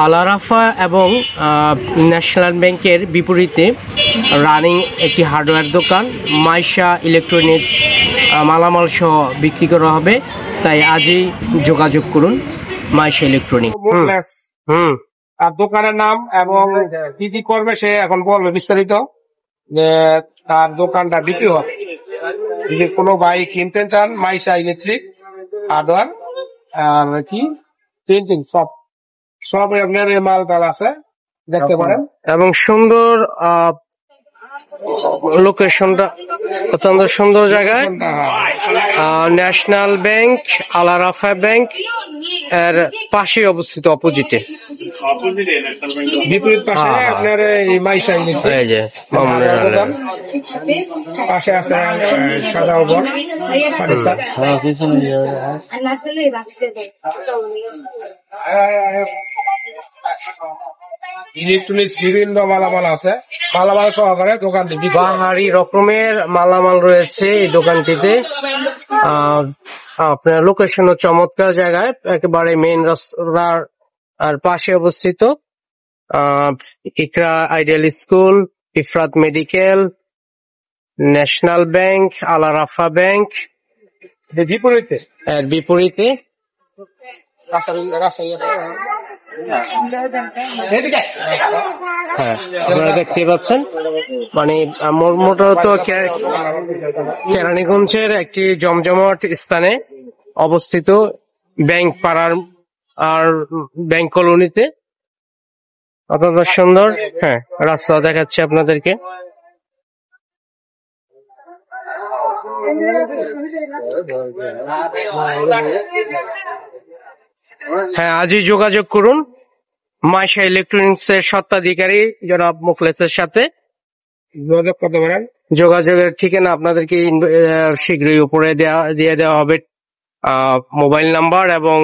আল আরাফা এবং ন্যাশনাল ব্যাংকের বিপরীতে রানিং একটি হার্ডওয়্যার দোকান মাইশা ইলেকট্রনিক্স মালামাল সহ বিক্রি করা হবে, তাই আজই যোগাযোগ করুন মাইশা ইলেকট্রনিক্স। আর দোকানের নাম এবং কি কি করবে সে এখন বলবে বিস্তারিত, যে তার দোকানটা বিক্রি হবে। যদি কোনো ভাই কিনতে চান মাইশা ইলেকট্রিক হার্ডওয়্যার আর কি প্রিন্টিং সব আপনার মাল টাল আছে দেখতে পারেন। এবং সুন্দর লোকেশনটা অত্যন্ত সুন্দর জায়গায়, national bank Al Arafa bank এর পাশে অবস্থিত, অপোজিটে বিপরীত পাশে আপনার এই মাইশা ইলেকট্রিক পাশে আছে সাদা উপর ইলেকট্রনিক্স বিভিন্ন মালামাল আছে, মালামাল সহকারে দোকানটি বাহারি রকমের মালামাল রয়েছে এই দোকানটিতে। আপনার লোকেশন চমৎকার জায়গায়, একেবারে মেইন রাস্তার আর পাশে অবস্থিত। Iqra ideal school, Ifrat medical, national bank, Al Arafa bank এর বিপরীতে আপনারা দেখতে পাচ্ছেন, মানে মোটামুটি কেরানীগঞ্জের একটি জমজমাট স্থানে অবস্থিত ব্যাংক পাড়ার আর ব্যাংক কলোনিতে। অত্যন্ত সুন্দর। রাস্তা দেখাচ্ছি আপনাদেরকে। আজই যোগাযোগ করুন মাইশা ইলেকট্রনিক্স এর স্বত্বাধিকারী জনাব মুখলেসের সাথে। যোগাযোগ করতে পারেন। যোগাযোগের ঠিকানা আপনাদেরকে শীঘ্রই উপরে দিয়ে দেওয়া হবে, মোবাইল নাম্বার এবং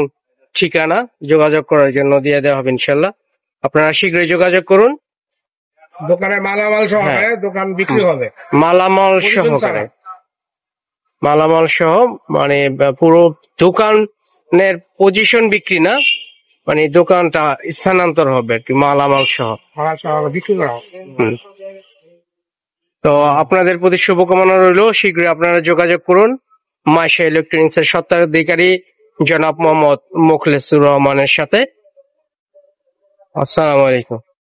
ঠিকানা যোগাযোগ করার জন্য দিয়ে দেওয়া হবে ইনশাল্লাহ। আপনারা শীঘ্রই যোগাযোগ করুন। দোকানের মালামাল সহকারে দোকান বিক্রি হবে, মালামাল সহ, মানে পুরো দোকানের পজিশন বিক্রি না, মানে দোকানটা স্থানান্তর হবে আর কি, মালামাল সহ বিক্রি করা হবে। তো আপনাদের প্রতি শুভকামনা রইল। শীঘ্রই আপনারা যোগাযোগ করুন মাইশা ইলেকট্রনিক্স এর স্বত্বাধিকারী জনাব মোহাম্মদ মুখলেসুর রহমানের সাথে। আসসালামু আলাইকুম।